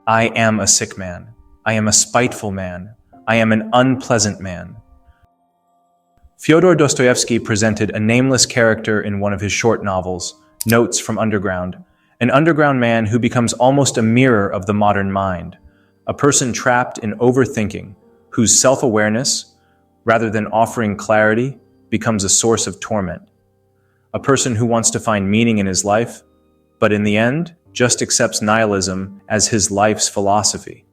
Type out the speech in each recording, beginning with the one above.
I am a sick man. I am a spiteful man. I am an unpleasant man. Fyodor Dostoevsky presented a nameless character in one of his short novels, Notes from Underground, an underground man who becomes almost a mirror of the modern mind, a person trapped in overthinking, whose self-awareness, rather than offering clarity, becomes a source of torment. A person who wants to find meaning in his life, but in the end, just accepts nihilism as his life's philosophy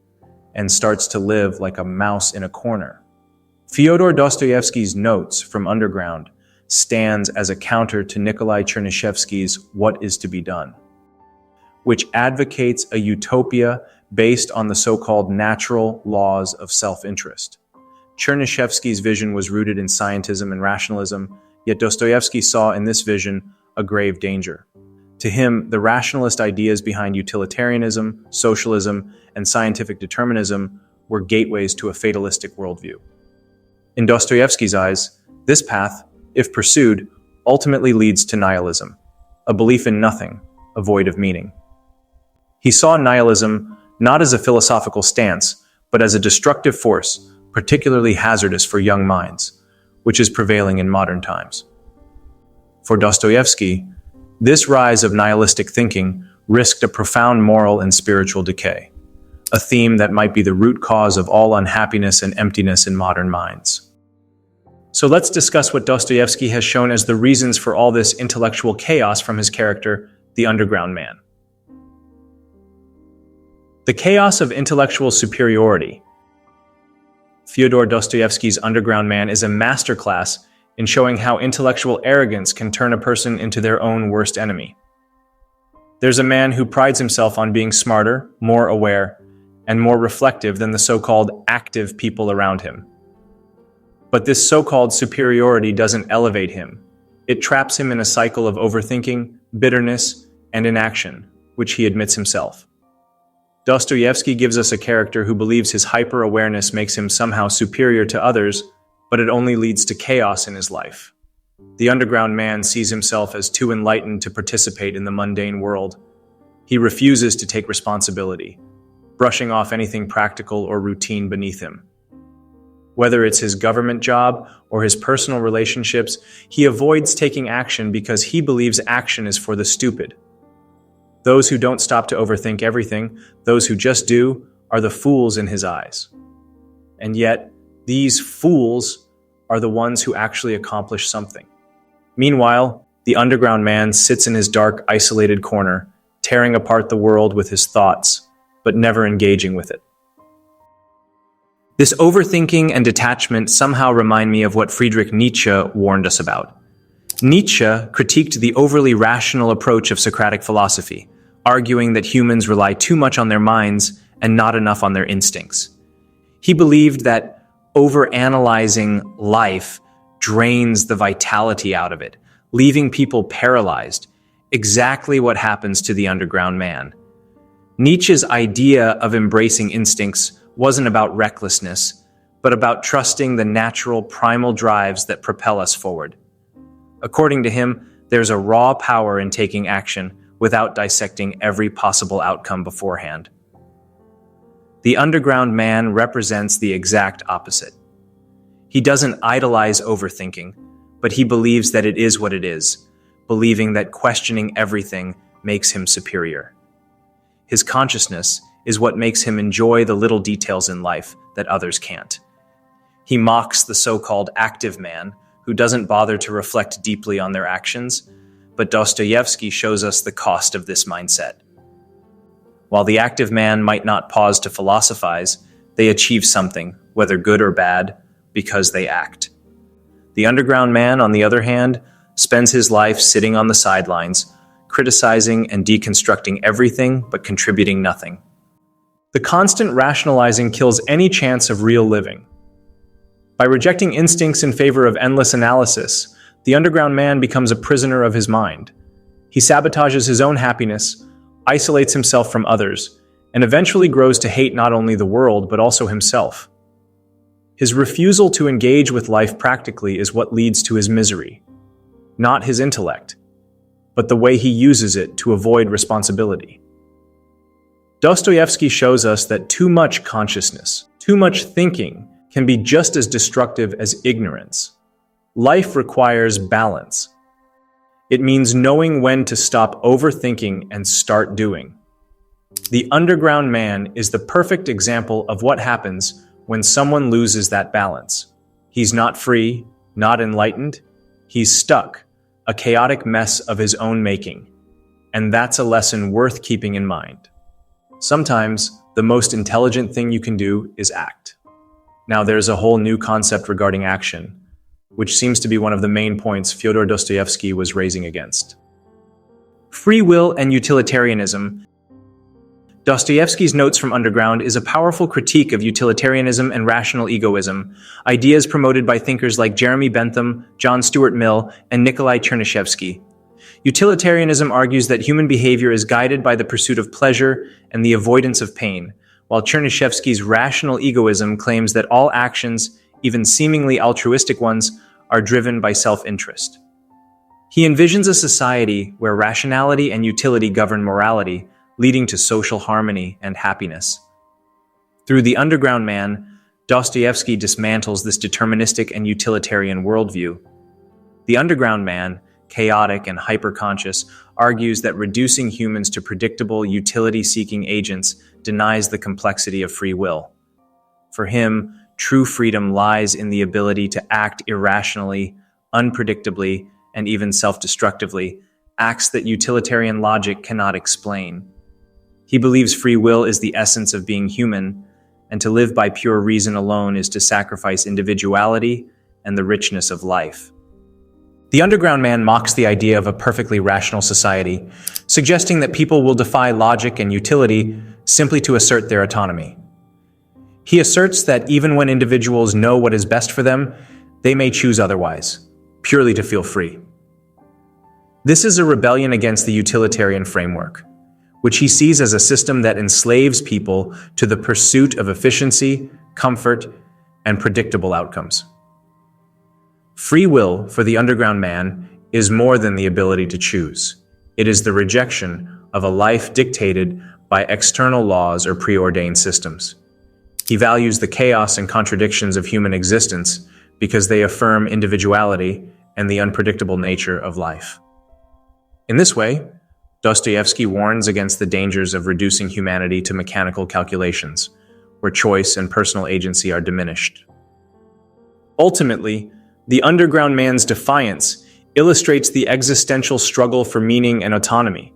and starts to live like a mouse in a corner. Fyodor Dostoevsky's Notes from Underground stands as a counter to Nikolai Chernyshevsky's What is to be Done, which advocates a utopia based on the so-called natural laws of self-interest. Chernyshevsky's vision was rooted in scientism and rationalism, yet Dostoevsky saw in this vision a grave danger. To him, the rationalist ideas behind utilitarianism, socialism, and scientific determinism were gateways to a fatalistic worldview. In Dostoevsky's eyes, this path, if pursued, ultimately leads to nihilism, a belief in nothing, a void of meaning. He saw nihilism not as a philosophical stance, but as a destructive force, particularly hazardous for young minds, which is prevailing in modern times. For Dostoevsky, this rise of nihilistic thinking risked a profound moral and spiritual decay, a theme that might be the root cause of all unhappiness and emptiness in modern minds. So let's discuss what Dostoevsky has shown as the reasons for all this intellectual chaos from his character, the underground man. The chaos of intellectual superiority. Fyodor Dostoevsky's Underground Man is a masterclass in showing how intellectual arrogance can turn a person into their own worst enemy. There's a man who prides himself on being smarter, more aware, and more reflective than the so-called active people around him. But this so-called superiority doesn't elevate him. It traps him in a cycle of overthinking, bitterness, and inaction, which he admits himself. Dostoevsky gives us a character who believes his hyper-awareness makes him somehow superior to others, but it only leads to chaos in his life. The underground man sees himself as too enlightened to participate in the mundane world. He refuses to take responsibility, brushing off anything practical or routine beneath him. Whether it's his government job or his personal relationships, he avoids taking action because he believes action is for the stupid. Those who don't stop to overthink everything, those who just do, are the fools in his eyes. And yet, these fools are the ones who actually accomplish something. Meanwhile, the underground man sits in his dark, isolated corner, tearing apart the world with his thoughts, but never engaging with it. This overthinking and detachment somehow remind me of what Friedrich Nietzsche warned us about. Nietzsche critiqued the overly rational approach of Socratic philosophy, arguing that humans rely too much on their minds and not enough on their instincts. He believed that overanalyzing life drains the vitality out of it, leaving people paralyzed, exactly what happens to the underground man. Nietzsche's idea of embracing instincts wasn't about recklessness, but about trusting the natural primal drives that propel us forward. According to him, there's a raw power in taking action without dissecting every possible outcome beforehand. The underground man represents the exact opposite. He doesn't idolize overthinking, but he believes that it is what it is, believing that questioning everything makes him superior. His consciousness is what makes him enjoy the little details in life that others can't. He mocks the so-called active man, who doesn't bother to reflect deeply on their actions, but Dostoevsky shows us the cost of this mindset. While the active man might not pause to philosophize, they achieve something, whether good or bad, because they act. The underground man, on the other hand, spends his life sitting on the sidelines, criticizing and deconstructing everything but contributing nothing. The constant rationalizing kills any chance of real living. By rejecting instincts in favor of endless analysis, the underground man becomes a prisoner of his mind. He sabotages his own happiness, isolates himself from others, and eventually grows to hate not only the world but also himself. His refusal to engage with life practically is what leads to his misery, not his intellect, but the way he uses it to avoid responsibility. Dostoevsky shows us that too much consciousness, too much thinking, can be just as destructive as ignorance. Life requires balance. It means knowing when to stop overthinking and start doing. The underground man is the perfect example of what happens when someone loses that balance. He's not free, not enlightened. He's stuck, a chaotic mess of his own making. And that's a lesson worth keeping in mind. Sometimes, the most intelligent thing you can do is act. Now, there's a whole new concept regarding action, which seems to be one of the main points Fyodor Dostoevsky was raising against. Free will and utilitarianism. Dostoevsky's Notes from Underground is a powerful critique of utilitarianism and rational egoism, ideas promoted by thinkers like Jeremy Bentham, John Stuart Mill, and Nikolai Chernyshevsky. Utilitarianism argues that human behavior is guided by the pursuit of pleasure and the avoidance of pain, while Chernyshevsky's rational egoism claims that all actions, even seemingly altruistic ones, are driven by self-interest. He envisions a society where rationality and utility govern morality, leading to social harmony and happiness. Through The Underground Man, Dostoevsky dismantles this deterministic and utilitarian worldview. The Underground Man, chaotic and hyper-conscious, argues that reducing humans to predictable, utility-seeking agents denies the complexity of free will. For him, true freedom lies in the ability to act irrationally, unpredictably, and even self-destructively, acts that utilitarian logic cannot explain. He believes free will is the essence of being human, and to live by pure reason alone is to sacrifice individuality and the richness of life. The Underground Man mocks the idea of a perfectly rational society, suggesting that people will defy logic and utility simply to assert their autonomy. He asserts that even when individuals know what is best for them, they may choose otherwise, purely to feel free. This is a rebellion against the utilitarian framework, which he sees as a system that enslaves people to the pursuit of efficiency, comfort, and predictable outcomes. Free will, for the Underground Man, is more than the ability to choose. It is the rejection of a life dictated by external laws or preordained systems. He values the chaos and contradictions of human existence because they affirm individuality and the unpredictable nature of life. In this way, Dostoevsky warns against the dangers of reducing humanity to mechanical calculations, where choice and personal agency are diminished. Ultimately, the Underground Man's defiance illustrates the existential struggle for meaning and autonomy.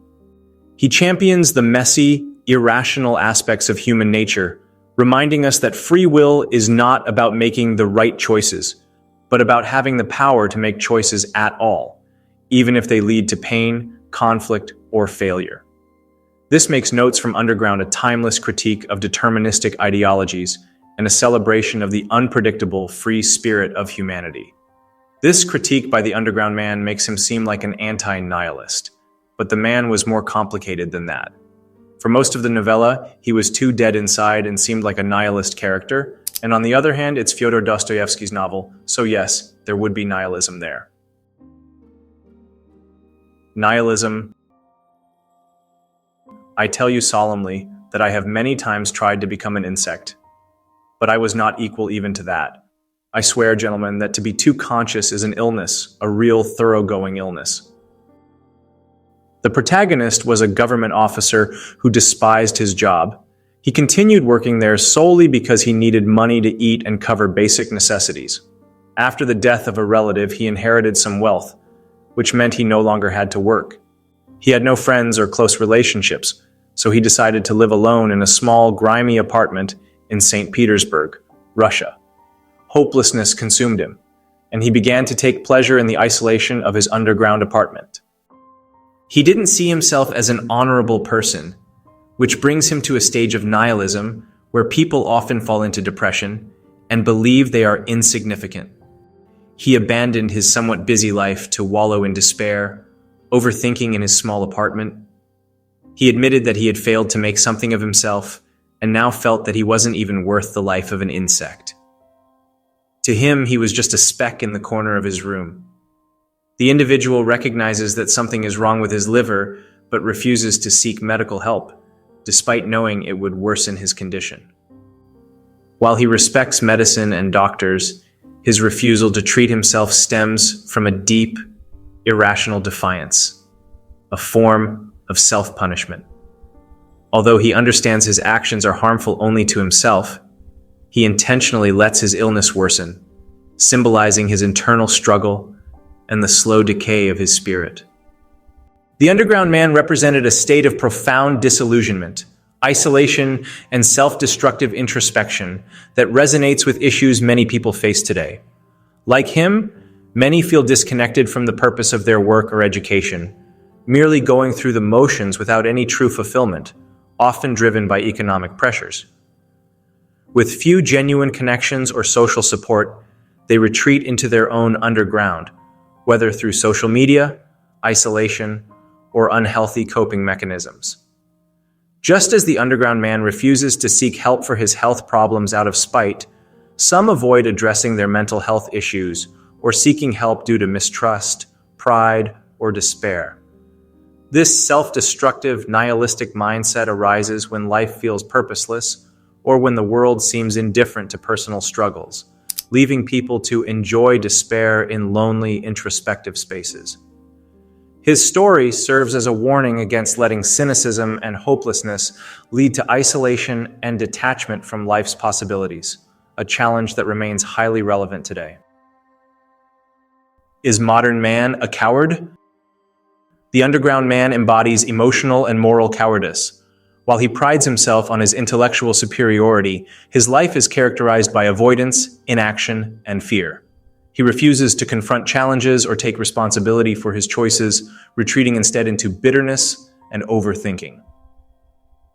He champions the messy, irrational aspects of human nature, reminding us that free will is not about making the right choices, but about having the power to make choices at all, even if they lead to pain, conflict, or failure. This makes Notes from Underground a timeless critique of deterministic ideologies and a celebration of the unpredictable, free spirit of humanity. This critique by the Underground Man makes him seem like an anti-nihilist, but the man was more complicated than that. For most of the novella, he was too dead inside and seemed like a nihilist character, and on the other hand, it's Fyodor Dostoevsky's novel, so yes, there would be nihilism there. Nihilism. I tell you solemnly that I have many times tried to become an insect, but I was not equal even to that. I swear, gentlemen, that to be too conscious is an illness, a real thoroughgoing illness. The protagonist was a government officer who despised his job. He continued working there solely because he needed money to eat and cover basic necessities. After the death of a relative, he inherited some wealth, which meant he no longer had to work. He had no friends or close relationships, so he decided to live alone in a small, grimy apartment in St. Petersburg, Russia. Hopelessness consumed him, and he began to take pleasure in the isolation of his underground apartment. He didn't see himself as an honorable person, which brings him to a stage of nihilism where people often fall into depression and believe they are insignificant. He abandoned his somewhat busy life to wallow in despair, overthinking in his small apartment. He admitted that he had failed to make something of himself and now felt that he wasn't even worth the life of an insect. To him, he was just a speck in the corner of his room. The individual recognizes that something is wrong with his liver, but refuses to seek medical help, despite knowing it would worsen his condition. While he respects medicine and doctors, his refusal to treat himself stems from a deep, irrational defiance, a form of self-punishment. Although he understands his actions are harmful only to himself, he intentionally lets his illness worsen, symbolizing his internal struggle and the slow decay of his spirit. The underground man represented a state of profound disillusionment, isolation, and self-destructive introspection that resonates with issues many people face today. Like him, many feel disconnected from the purpose of their work or education, merely going through the motions without any true fulfillment, often driven by economic pressures. With few genuine connections or social support, they retreat into their own underground, whether through social media, isolation, or unhealthy coping mechanisms. Just as the underground man refuses to seek help for his health problems out of spite, some avoid addressing their mental health issues or seeking help due to mistrust, pride, or despair. This self-destructive, nihilistic mindset arises when life feels purposeless or when the world seems indifferent to personal struggles, leaving people to enjoy despair in lonely, introspective spaces. His story serves as a warning against letting cynicism and hopelessness lead to isolation and detachment from life's possibilities, a challenge that remains highly relevant today. Is modern man a coward? The underground man embodies emotional and moral cowardice. While he prides himself on his intellectual superiority, his life is characterized by avoidance, inaction, and fear. He refuses to confront challenges or take responsibility for his choices, retreating instead into bitterness and overthinking.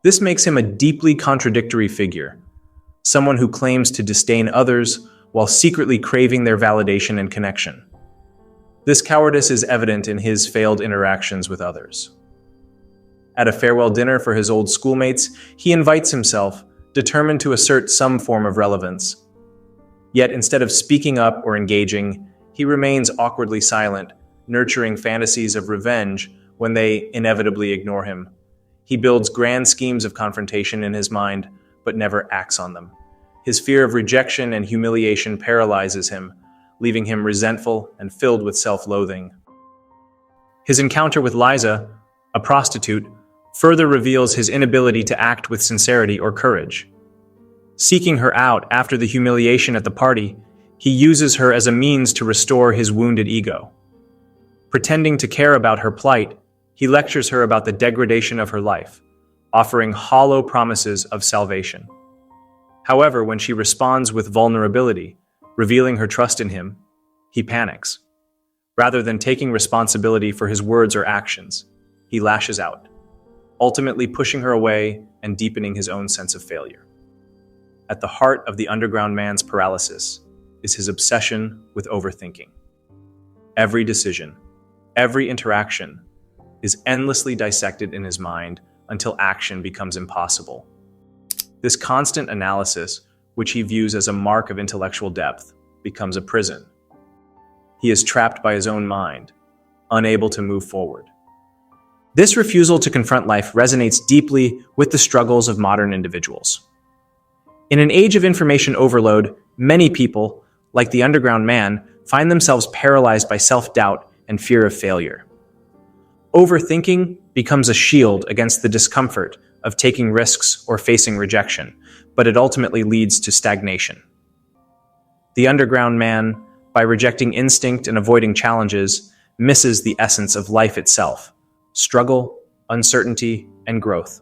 This makes him a deeply contradictory figure, someone who claims to disdain others while secretly craving their validation and connection. This cowardice is evident in his failed interactions with others. At a farewell dinner for his old schoolmates, he invites himself, determined to assert some form of relevance. Yet instead of speaking up or engaging, he remains awkwardly silent, nurturing fantasies of revenge when they inevitably ignore him. He builds grand schemes of confrontation in his mind, but never acts on them. His fear of rejection and humiliation paralyzes him, leaving him resentful and filled with self-loathing. His encounter with Liza, a prostitute, further reveals his inability to act with sincerity or courage. Seeking her out after the humiliation at the party, he uses her as a means to restore his wounded ego. Pretending to care about her plight, he lectures her about the degradation of her life, offering hollow promises of salvation. However, when she responds with vulnerability, revealing her trust in him, he panics. Rather than taking responsibility for his words or actions, he lashes out, ultimately pushing her away and deepening his own sense of failure. At the heart of the underground man's paralysis is his obsession with overthinking. Every decision, every interaction is endlessly dissected in his mind until action becomes impossible. This constant analysis, which he views as a mark of intellectual depth, becomes a prison. He is trapped by his own mind, unable to move forward. This refusal to confront life resonates deeply with the struggles of modern individuals. In an age of information overload, many people, like the underground man, find themselves paralyzed by self-doubt and fear of failure. Overthinking becomes a shield against the discomfort of taking risks or facing rejection, but it ultimately leads to stagnation. The underground man, by rejecting instinct and avoiding challenges, misses the essence of life itself: struggle, uncertainty, and growth.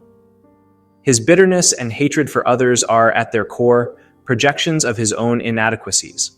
His bitterness and hatred for others are, at their core, projections of his own inadequacies,